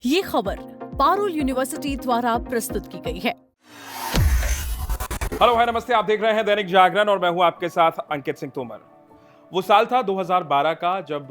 ये खबर पारुल यूनिवर्सिटी द्वारा प्रस्तुत की गई है। हेलो हाय नमस्ते, आप देख रहे हैं दैनिक जागरण और मैं हूं आपके साथ अंकित सिंह तोमर। वो साल था 2012 का जब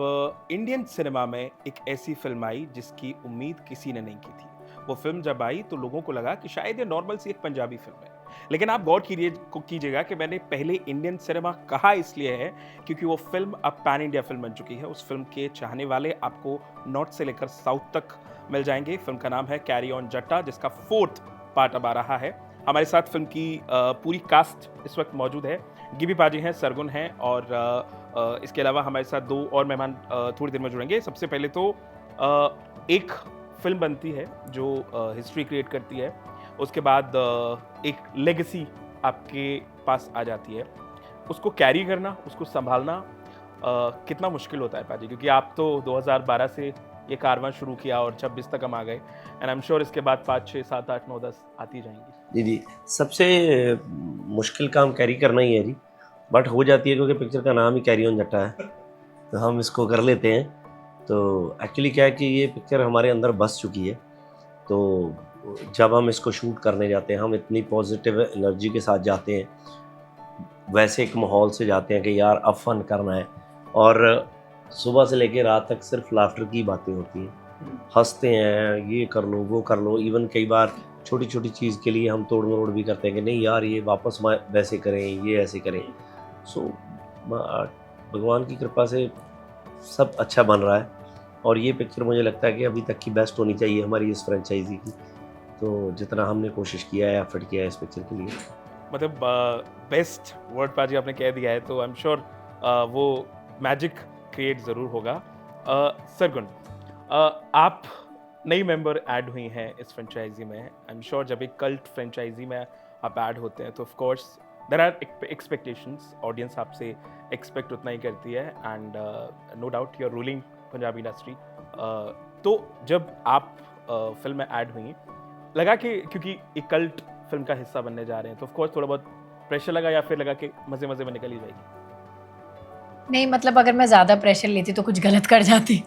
इंडियन सिनेमा में एक ऐसी फिल्म आई जिसकी उम्मीद किसी ने नहीं की थी। वो फिल्म जब आई तो लोगों को लगा कि शायद ये नॉर्मल सी एक पंजाबी फिल्म है, लेकिन आप गौर कीजिएगा कि मैंने पहले इंडियन सिनेमा कहा इसलिए है क्योंकि वो फिल्म अब पैन इंडिया फिल्म बन चुकी है। उस फिल्म के चाहने वाले आपको नॉर्थ से लेकर साउथ तक मिल जाएंगे। फिल्म का नाम है कैरी ऑन जट्टा, जिसका 4th पार्ट अब आ रहा है। हमारे साथ फिल्म की पूरी कास्ट इस वक्त मौजूद है। गिबी पाजी हैं, सरगुन हैं और इसके अलावा हमारे साथ दो और मेहमान थोड़ी देर में जुड़ेंगे। सबसे पहले तो एक फिल्म बनती है जो हिस्ट्री क्रिएट करती है, उसके बाद एक लेगेसी आपके पास आ जाती है। उसको कैरी करना, उसको संभालना कितना मुश्किल होता है पाजी, क्योंकि आप तो 2012 से ये कारवां शुरू किया और 26 तक हम आ गए एंड आई एम श्योर इसके बाद 5, 6, 7, 8, 9, 10 आती जाएंगी। जी, सबसे मुश्किल काम कैरी करना ही है जी, बट हो जाती है क्योंकि पिक्चर का नाम ही कैरी ऑन जट्टा है, तो हम इसको कर लेते हैं। तो एक्चुअली क्या है कि ये पिक्चर हमारे अंदर बस चुकी है, तो जब हम इसको शूट करने जाते हैं हम इतनी पॉजिटिव एनर्जी के साथ जाते हैं, वैसे एक माहौल से जाते हैं कि यार अब फन करना है, और सुबह से लेकर रात तक सिर्फ लाफ्टर की बातें होती हैं, हंसते हैं, ये कर लो वो कर लो। इवन कई बार छोटी छोटी चीज़ के लिए हम तोड़ मरोड़ भी करते हैं कि नहीं यार ये वापस वैसे करें, ये ऐसे करें। सो भगवान की कृपा से सब अच्छा बन रहा है, और ये पिक्चर मुझे लगता है कि अभी तक की बेस्ट होनी चाहिए हमारी इस फ्रेंचाइजी की। तो जितना हमने कोशिश किया है, एफर्ट किया है इस पिक्चर के लिए, मतलब बेस्ट वर्ड पाजी आपने कह दिया है, तो आई एम श्योर वो मैजिक क्रिएट ज़रूर होगा। सरगुन, आप नई मेंबर ऐड हुई हैं इस फ्रेंचाइजी में। आई एम श्योर जब एक कल्ट फ्रेंचाइजी में आप ऐड होते हैं तो of course there are expectations, audience आपसे एक्सपेक्ट उतना ही करती है and no doubt you are ruling Punjabi industry. तो जब आप फिल्म में ऐड हुई, लगा कि क्योंकि एक कल्ट फिल्म का हिस्सा बनने जा रहे हैं तो ऑफ कोर्स थोड़ा बहुत प्रेशर लगा, या फिर लगा कि मज़े मज़े में निकल ही जाएगी? नहीं, मतलब अगर मैं ज़्यादा प्रेशर लेती तो कुछ गलत कर जाती।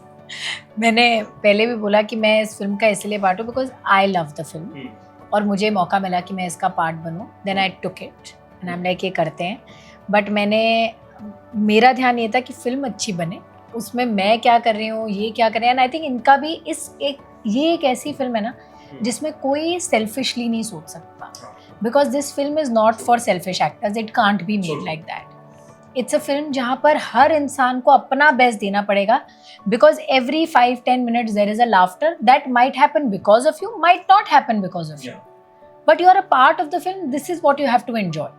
मैंने पहले भी बोला कि मैं इस फिल्म का इसलिए पार्ट हूँ because I love the film, और मुझे मौका मिला कि मैं इसका पार्ट बनूँ। Then I took it and I am like ये करते हैं। बट मेरा ध्यान ये था कि फिल्म अच्छी बने, उसमें मैं क्या कर रही हूँ, ये क्या कर रहे हैं। एंड आई थिंक इनका भी ये एक ऐसी फिल्म है ना जिसमें कोई सेल्फिशली नहीं सोच सकता, because this film is not for selfish actors, it can't be made like that. It's a film जहाँ पर हर इंसान को अपना बेस्ट देना पड़ेगा, because every 5-10 minutes there is a laughter that might happen because of you, might not happen because of you, but you are a part of the film, this is what you have to enjoy.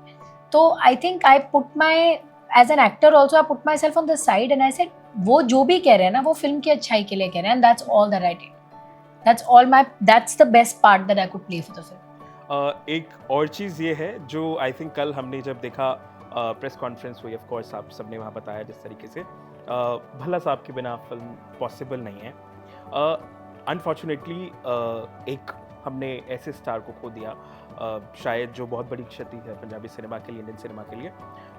तो I think I put my as an actor also, I put myself on the side and I said वो जो भी कह रहे हैं ना वो film की अच्छाई के लिए कह रहे हैं, and that's all that I did, that's the best part that I could play for the film. एक और चीज़ ये है जो आई थिंक कल हमने जब देखा प्रेस कॉन्फ्रेंस हुई, ऑफ कोर्स आप सबने वहाँ बताया जिस तरीके से भल्ला साहब के बिना फिल्म पॉसिबल नहीं है। अनफॉर्चुनेटली एक हमने ऐसे स्टार को खो दिया, शायद जो बहुत बड़ी क्षति है पंजाबी सिनेमा के लिए, इंडियन सिनेमा के लिए।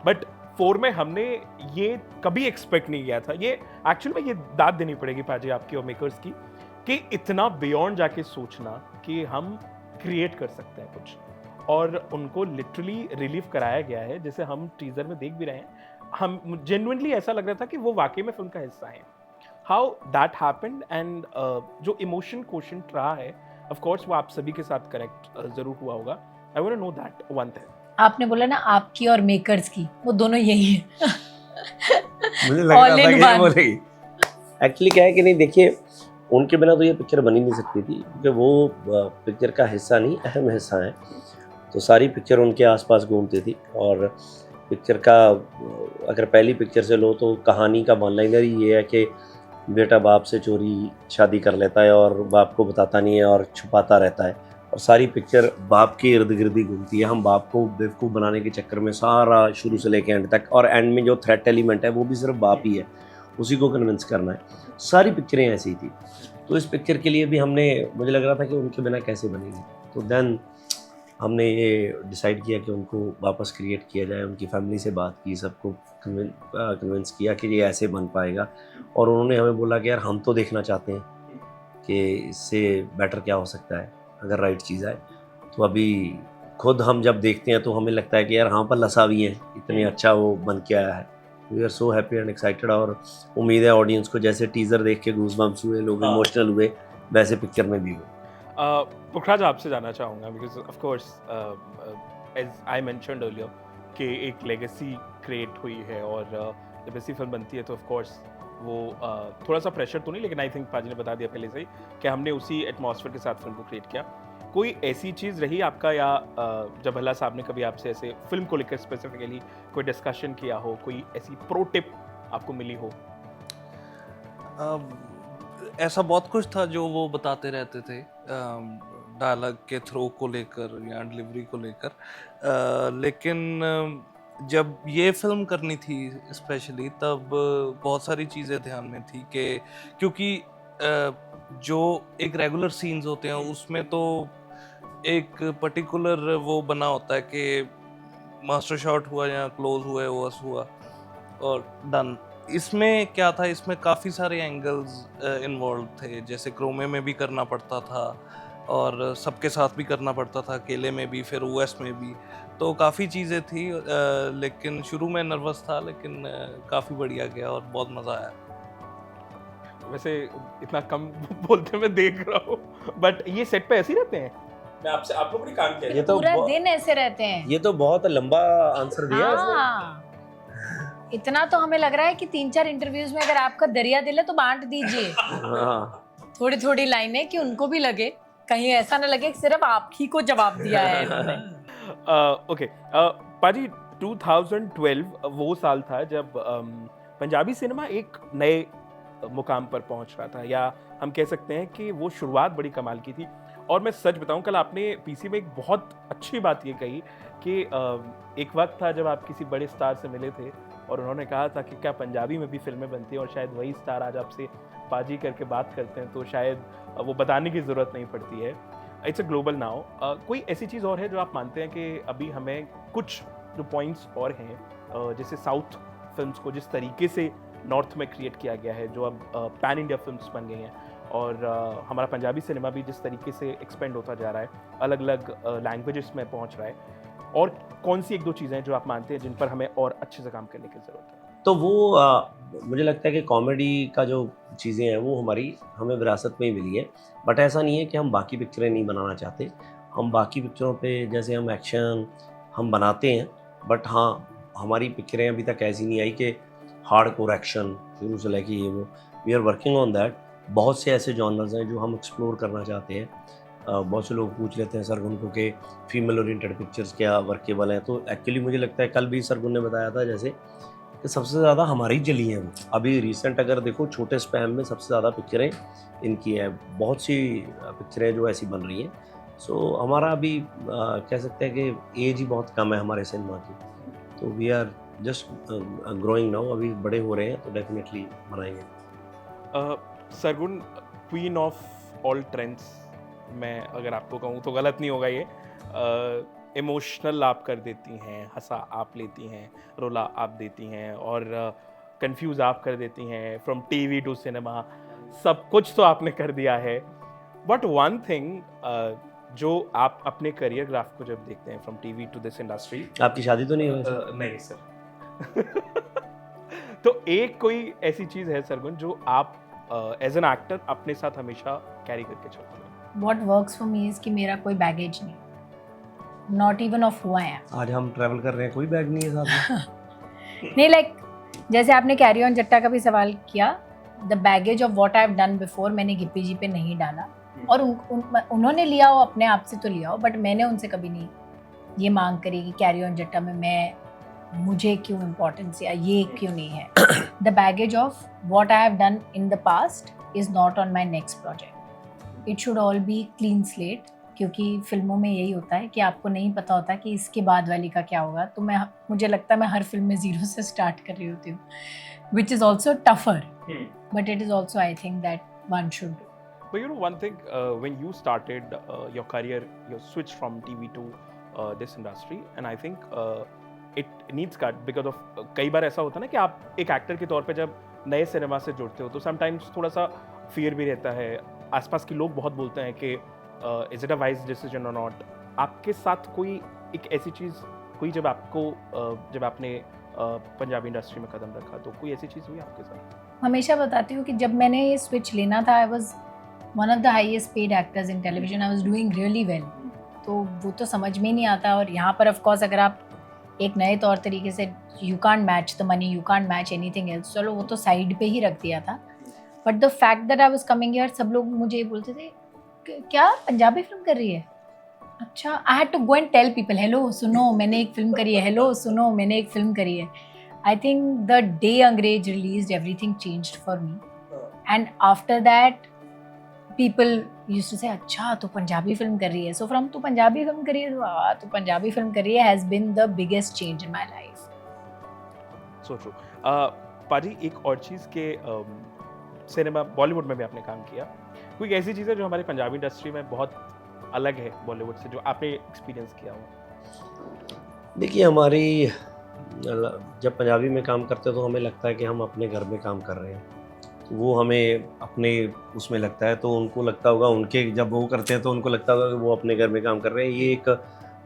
बट 4 में हमने ये कभी एक्सपेक्ट नहीं किया था। ये एक्चुअली में ये दाद देनी पड़ेगी पाजी आपकी और मेकर्स की, कि इतना बियॉन्ड जाके सोचना कि हम क्रिएट कर सकते हैं कुछ, और उनको लिटरली रिलीव कराया गया है, जैसे हम टीजर में देख भी रहे हैं। हम जेन्युइनली ऐसा लग रहा था कि वो वाकई में फिल्म का हिस्सा है। हाउ दैट हैपेंड एंड जो इमोशन क्वोशंट रहा है, ऑफ कोर्स वो आप सभी के साथ कनेक्ट जरूर हुआ होगा। I want to know that one thing. आपने बोला ना आपकी और मेकर्स की, वो दोनों यही है। मुझे लग रहा था कि ये बोलेगी। एक्चुअली क्या है कि नहीं, देखिए उनके बिना तो ये पिक्चर बन ही नहीं सकती थी, क्योंकि वो पिक्चर का हिस्सा नहीं, अहम हिस्सा है। तो सारी पिक्चर उनके आसपास घूमती थी, और पिक्चर का अगर पहली पिक्चर से लो तो कहानी का वन लाइनर ही ये है कि बेटा बाप से चोरी शादी कर लेता है और बाप को बताता नहीं है और छुपाता रहता है, और सारी पिक्चर बाप के इर्द गिर्द ही घूमती है। हम बाप को बेवकूफ़ बनाने के चक्कर में सारा शुरू से लेकर एंड तक, और एंड में जो थ्रेट एलिमेंट है वो भी सिर्फ बाप ही है, उसी को कन्विंस करना है। सारी पिक्चरें ऐसी ही थी। तो इस पिक्चर के लिए भी मुझे लग रहा था कि उनके बिना कैसे बनेगी, तो देन हमने ये डिसाइड किया कि उनको वापस क्रिएट किया जाए। उनकी फैमिली से बात की, सबको कन्विंस किया कि ये ऐसे बन पाएगा, और उन्होंने हमें बोला कि यार हम तो देखना चाहते हैं, कि इससे बेटर क्या हो सकता है अगर राइट चीज़ आए। तो अभी खुद हम जब देखते हैं तो हमें लगता है कि यार हाँ पर लसा भी है, इतनी अच्छा वो बन के आया है। We are so happy and excited, और उम्मीद है ऑडियंस को जैसे टीज़र देख के गूज़बम्प्स हुए, लोग इमोशनल हुए, वैसे पिक्चर में भी हुए। पुखराज आपसे जानना चाहूँगा because of course as I mentioned earlier कि एक लेगेसी क्रिएट हुई है और जब ऐसी फिल्म बनती है तो ऑफ कोर्स वो थोड़ा सा प्रेशर तो नहीं, लेकिन आई थिंक पाजी ने बता दिया पहले से ही कि हमने उसी एटमॉस्फेयर के साथ फिल्म को क्रिएट किया। कोई ऐसी चीज़ रही आपका या जब भल्ला साहब ने कभी आपसे ऐसे फिल्म को लेकर स्पेसिफिकली कोई डिस्कशन किया हो, कोई ऐसी प्रो टिप आपको मिली हो? ऐसा बहुत कुछ था जो वो बताते रहते थे डायलॉग के थ्रो को लेकर या डिलीवरी को लेकर, लेकिन जब ये फिल्म करनी थी स्पेशली तब बहुत सारी चीज़ें ध्यान में थी कि क्योंकि जो एक रेगुलर सीन्स होते हैं उसमें तो एक पर्टिकुलर वो बना होता है कि मास्टर शॉट हुआ या क्लोज हुआ ओएस हुआ और डन। इसमें क्या था, इसमें काफ़ी सारे एंगल्स इन्वॉल्व थे, जैसे क्रोमे में भी करना पड़ता था और सबके साथ भी करना पड़ता था, अकेले में भी, फिर यूएस में भी, तो काफ़ी चीज़ें थी। लेकिन शुरू में नर्वस था, लेकिन काफ़ी बढ़िया गया और बहुत मज़ा आया। वैसे इतना कम बोलते मैं देख रहा हूँ, बट ये सेट पे ऐसे ही रहते हैं? मैं आपसे आप लोग भी काम किया ये तो पूरा दिन ऐसे रहते हैं। ये तो बहुत लंबा आंसर दिया इसने। हाँ, इतना तो हमें लग रहा है कि 3-4 इंटरव्यूज में अगर आपका दरिया दिल है तो बांट दीजिए हाँ। थोड़ी थोड़ी लाइनें, कि उनको भी लगे, कहीं ऐसा ना लगे कि सिर्फ आप ही को जवाब दिया है इन्होंने। ओके पाजी, 2012 वो साल था जब पंजाबी सिनेमा एक नए मुकाम पर पहुंच रहा था, या हम कह सकते हैं कि वो शुरुआत बड़ी कमाल की थी। और मैं सच बताऊं, कल आपने पीसी में एक बहुत अच्छी बात ये कही कि एक वक्त था जब आप किसी बड़े स्टार से मिले थे और उन्होंने कहा था कि क्या पंजाबी में भी फिल्में बनती हैं, और शायद वही स्टार आज आपसे पाजी करके बात करते हैं, तो शायद वो बताने की ज़रूरत नहीं पड़ती है। It's a global now. कोई ऐसी चीज़ और है जो आप मानते हैं कि अभी हमें कुछ जो पॉइंट्स और हैं, जैसे साउथ फिल्म्स को जिस तरीके से नॉर्थ में क्रिएट किया गया है, जो अब पैन इंडिया फिल्म्स बन गई हैं, और हमारा पंजाबी सिनेमा भी जिस तरीके से एक्सपेंड होता जा रहा है, अलग अलग लैंग्वेजेस में पहुंच रहा है, और कौन सी एक दो चीज़ें हैं जो आप मानते हैं जिन पर हमें और अच्छे से काम करने की ज़रूरत है? तो वो मुझे लगता है कि कॉमेडी का जो चीज़ें हैं वो हमें विरासत में ही मिली है। बट ऐसा नहीं है कि हम बाकी पिक्चरें नहीं बनाना चाहते। हम बाकी पिक्चरों पे जैसे हम एक्शन हम बनाते हैं, बट हाँ हमारी पिक्चरें अभी तक ऐसी नहीं आई कि हार्डकोर एक्शन शुरू से लेके ये वो। We are working on that. बहुत से ऐसे जॉनर्स हैं जो हम एक्सप्लोर करना चाहते हैं। बहुत से लोग पूछ लेते हैं सरगुन को कि फीमेल ओरिएंटेड पिक्चर्स क्या वर्केबल हैं, तो एक्चुअली मुझे लगता है कल भी सरगुन ने बताया था जैसे कि सबसे ज़्यादा हमारी चली हैं वो। अभी रिसेंट अगर देखो छोटे स्पैम में सबसे ज़्यादा पिक्चरें इनकी हैं, बहुत सी पिक्चरें जो ऐसी बन रही हैं। सो हमारा अभी कह सकते हैं कि एज ही बहुत कम है हमारे सिनेमा की, तो we are just growing now. अभी बड़े हो रहे हैं तो डेफिनेटली बनाएंगे। Sargun, queen of all trends मैं अगर आपको कहूँ तो गलत नहीं होगा ये। इमोशनल आप कर देती हैं, हंसा आप लेती हैं, रोला आप देती हैं, और कंफ्यूज आप कर देती हैं। फ्रॉम टीवी टू सिनेमा सब कुछ तो आपने कर दिया है। बट वन थिंग जो आप अपने करियर ग्राफ को जब देखते हैं from TV to this industry. आपकी शादी तो नहीं हुई? नहीं सर। तो एक कोई ऐसी चीज़ है सरगुन जो आप एज एन एक्टर अपने साथ हमेशा कैरी करके चलते हैं? What works for me is कि मेरा कोई बैगेज नहीं, not even of who I am. आज हम ट्रैवल कर रहे हैं, कोई बैग नहीं है साथ में। नहीं, लाइक जैसे आपने कैरी ऑन जट्टा का भी सवाल किया, the baggage of what I have done before मैंने गिप्पी जी पे नहीं डाला, और उन्होंने लिया हो अपने आप से तो लिया हो, बट मैंने उनसे कभी नहीं ये मांग करी कि कैरी ऑन जट्टा में मुझे क्यों इम्पोर्टेंस या ये क्यों नहीं है। The baggage of what I have done in the past is not on my next project. It should all B clean slate, क्योंकि फिल्मों में यही होता है कि आपको नहीं पता होता कि इसके बाद वाली का क्या होगा। तो मुझे लगता है मैं हर फिल्म में जीरो से स्टार्ट कर रही होती हूँ, which is also tougher, but it is also I think that one should do. But you know one thing, when you started your career, you switched from TV to this industry, and I think it needs cut because of कई बार ऐसा होता है ना कि आप एक actor के तौर पे जब नए सिनेमा से जुड़ते हो तो समटाइम्स थोड़ा सा फियर भी रहता है, आसपास के लोग बहुत बोलते हैं कि is it a wise decision और नॉट, आपके साथ कोई एक ऐसी चीज़ हुई जब आपको जब आपने पंजाबी इंडस्ट्री में कदम रखा, तो कोई ऐसी चीज़ हुई आपके साथ? हमेशा बताती हूँ कि जब मैंने ये स्विच लेना था, I was one of the highest paid actors in television, I was doing really well. तो वो तो समझ में ही नहीं आता। और यहाँ पर ऑफ कोर्स अगर आप एक नए तौर तरीके से, you can't match the money, you can't match anything else, चलो वो तो साइड पे ही रख दिया था। But the fact that I was coming here, सब लोग मुझे ये बोलते थे क्या पंजाबी फिल्म कर रही है? अच्छा, I had to go and tell people, hello सुनो मैंने एक फिल्म करी है, हेलो सुनो मैंने एक फिल्म करी है। आई थिंक द डे अंग्रेज released everything changed for me, and after that people used to say अच्छा तो पंजाबी फिल्म कर रही है, so from तो पंजाबी फिल्म कर रही है तो पंजाबी फिल्म कर रही है has been the biggest change in my life. So true. पाजी, एक और चीज़ के सिनेमा बॉलीवुड में भी आपने काम किया, कोई ऐसी चीज़ है जो हमारी पंजाबी इंडस्ट्री में बहुत अलग है बॉलीवुड से, जो आपने एक्सपीरियंस किया हो? देखिए, हमारी जब पंजाबी में काम करते हैं तो हमें लगता है कि हम अपने घर में काम कर रहे हैं, तो वो हमें अपने उसमें लगता है, तो उनको लगता होगा, उनके जब वो करते हैं तो उनको लगता होगा कि वो अपने घर में काम कर रहे हैं। ये एक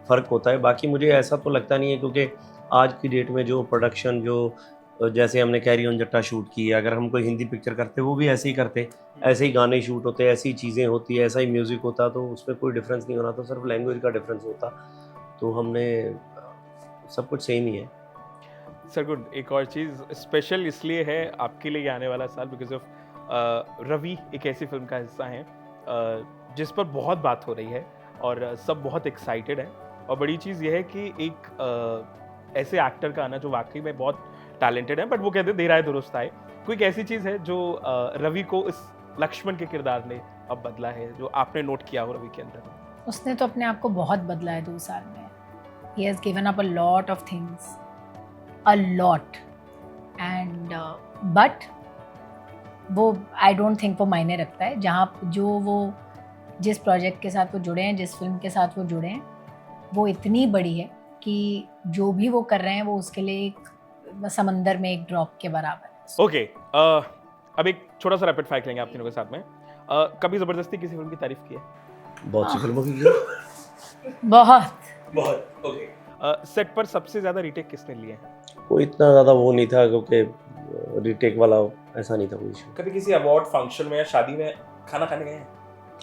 फ़र्क होता है। बाकी मुझे ऐसा तो लगता नहीं है, क्योंकि आज की डेट में जो प्रोडक्शन, जो जैसे हमने कैरी ऑन जट्टा शूट की है, अगर हम कोई हिंदी पिक्चर करते वो भी ऐसे ही करते, ऐसे ही गाने शूट होते, ऐसी चीज़ें होती, ऐसा ही म्यूज़िक होता, तो उसमें कोई डिफरेंस नहीं होना, तो सिर्फ लैंग्वेज का डिफरेंस होता। तो हमने सब कुछ सेम ही है। सर गुड, एक और चीज़ स्पेशल इसलिए है आपके लिए आने वाला साल, बिकॉज ऑफ रवि एक ऐसी फिल्म का हिस्सा है जिस पर बहुत बात हो रही है और सब बहुत एक्साइटेड है। और बड़ी चीज़ यह है कि एक ऐसे एक्टर का आना जो वाकई में बहुत टैलेंटेड है, बट वो कहते हैं देर आए दुरुस्त आए। कोई एक ऐसी चीज़ है जो रवि को इस लक्ष्मण के किरदार ने अब बदला है, जो आपने नोट किया हो रवि के अंदर? उसने तो अपने आप को बहुत बदला है 2 साल में। he has given up a lot of things, a lot, and but वो आई डोंट थिंक वो मायने रखता है। जहाँ जो वो जिस प्रोजेक्ट के साथ वो जुड़े हैं, जिस फिल्म के साथ वो जुड़े हैं, वो इतनी बड़ी है कि जो भी वो कर रहे हैं वो उसके लिए एक समंदर में एक ड्रॉप के बराबर है। ओके, अब एक छोटा सा रैपिड फायर करेंगे आप तीनों के साथ में। कभी ज़बरदस्ती किसी फिल्म की तारीफ की है? बहुत सी फिल्मों की। बहुत। ओके। सेट पर सबसे ज़्यादा रीटेक किसने लिए हैं? कोई इतना ज़्यादा वो नहीं था, क्योंकि रीटेक वाला ऐसा नहीं था कोई इशू। कभी किसी अवार्ड फंक्शन में या शादी में खाना खाने गए हैं?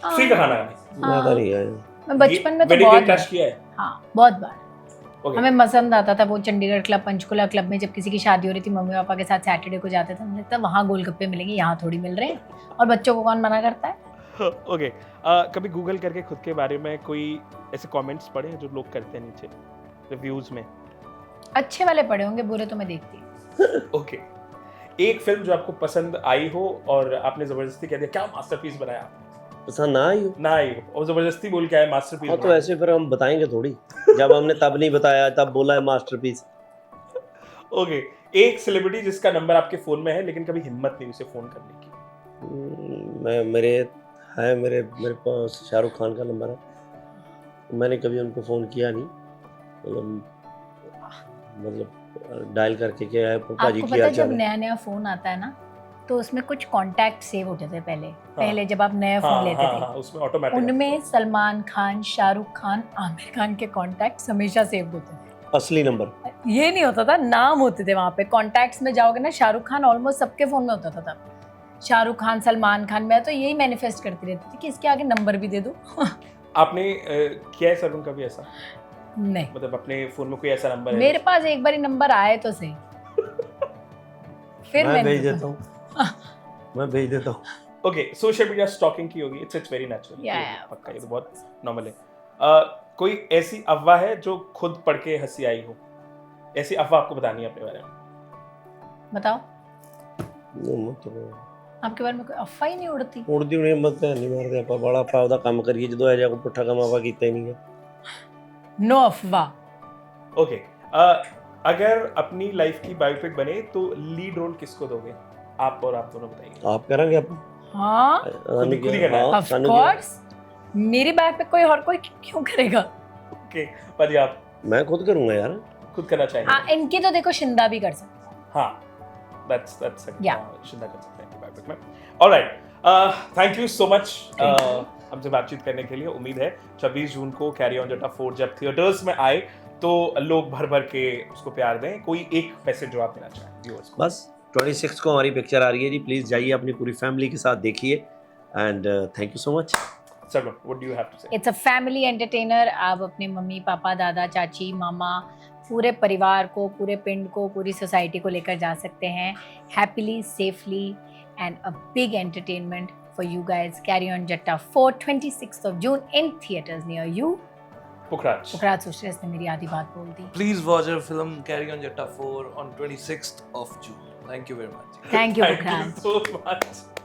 फ्री का खाना खाने? ज़्यादा नहीं आया। मैं बचपन में तो वेडिंग बहुत केक क्रश किया है? हाँ, बहुत बार। Okay. हमें पसंद आता था वो चंडीगढ़ क्लब, पंचकुला क्लब में जब किसी की शादी हो रही थी, मम्मी पापा के साथ सैटरडे को जाते थे, हमें लगता वहाँ गोलगप्पे मिलेंगे, यहाँ थोड़ी मिल रहे हैं, और बच्चों को कौन मना करता है। ओके, कभी गूगल करके खुद के बारे में कोई ऐसे कमेंट्स पढ़े हैं जो लोग करते हैं नीचे रिव्यूज में? अच्छे वाले पढ़े होंगे, बुरे तो मैं देखती हूँ। ओके, एक फिल्म जो आपको पसंद आई हो और आपने जबरदस्ती कह दिया क्या मास्टरपीस बनाया आपने? पसंद ना आई हो? ना आई हो और जबरदस्ती बोल के आए मास्टरपीस। हाँ, तो ऐसे फिर हम बताएंगे थोड़ी, जब हमने तब नहीं बताया, तब बोला है मास्टरपीस। ओके, एक सेलिब्रिटी जिसका नंबर आपके फोन में है लेकिन कभी हिम्मत नहीं उसे फोन करने की? मेरे पास शाहरुख खान का नंबर है, मैंने कभी उनको फ़ोन किया नहीं, मतलब डायल करके क्या है पापा जी आपको की पता है आचार जब है। नया नया फोन आता है ना, तो उसमें कुछ कॉन्टैक्ट सेव होते थे पहले जब आप नया फोन लेते थे, उसमें ऑटोमेटिक उनमें सलमान खान, शाहरुख खान, आमिर खान के कॉन्टैक्ट्स हमेशा सेव होते थे। असली नंबर ये नहीं होता था, नाम होते थे वहाँ पे। कॉन्टैक्ट्स में जाओगे ना, शाहरुख खान ऑलमोस्ट सबके फोन में होता था तब। शाहरुख खान, सलमान खान, मैं तो यही मैनिफेस्ट करती रहती थी कि इसके आगे नंबर भी दे दो। आपने किया है सर कभी ऐसा? नहीं, मतलब अपने फोन में कोई ऐसा नंबर है? मेरे पास एक बार नंबर आए तो सही, फिर मैं मैंने भेज देता हूँ, मैं भेज देता हूँ। ओके, सोशल मीडिया स्टॉकिंग की होगी, इट्स वेरी नेचुरल। Yeah. पक्का, ये तो बहुत नॉर्मल है। कोई ऐसी अफवाह है जो खुद पढ़ के हंसी आई हो? ऐसी अफवाह आपको बतानी है अपने बारे में? बताओ, तो आपके बारे में कोई अफवाह ही नहीं उड़ती। उड़दी नहीं, मत नहीं मारते आप, बड़ा आपा ਉਹਦਾ ਕੰਮ ਕਰੀਏ ਜਦੋਂ ਇਹ ਜਾ ਕੋ ਪੁੱਠਾ ਕੰਮ ਆਪਾਂ ਕੀਤਾ ਹੀ ਨਹੀਂ ਹੈ। नो अफवाह। ओके, अगर अपनी लाइफ की बायोपिक बने तो लीड रोल किसको दोगे? आप और आप दोनों बताइए। आप करेंगे आप? हाँ, खुद ही करना है? ऑफ कोर्स, मेरी बात पे कोई और कोई क्यों करेगा। ओके, पर आप? मैं खुद करूंगा यार। खुद करना चाहिए। हाँ, इनकी तो देखो शिंदा भी कर सकता है। हाँ, that's Yeah. शिंदा कर सकते हैं बायोपिक में। Alright, thank you so much हमसे बातचीत करने के लिए। उम्मीद है 26 जून को कैरी ऑन जट्टा 4 जब थिएटर्स में आए तो लोग भर भर के उसको प्यार दें। कोई एक मैसेज जो आप देना चाहें व्यूअर्स को? बस 26 को हमारी पिक्चर आ रही है जी, प्लीज़ जाइए अपनी पूरी फैमिली के साथ देखिए and thank you so much. Sargun, what do you have to say? It's a family entertainer. आप अपने मम्मी पापा दादा चाची मामा पूरे परिवार को, पूरे पिंड को, पूरी सोसाइटी को लेकर जा सकते हैं happily safely and a big entertainment for you guys. Carry on Jatta 4 26th of June in theatres near you. Pukhraj. Pukhraj सोशरेस ने मेरी आधी बात बोल दी। Please watch our film Carry On Jatta 4 on 26th of June. Thank you very much. Thank you Thank Pukhraj. you so much.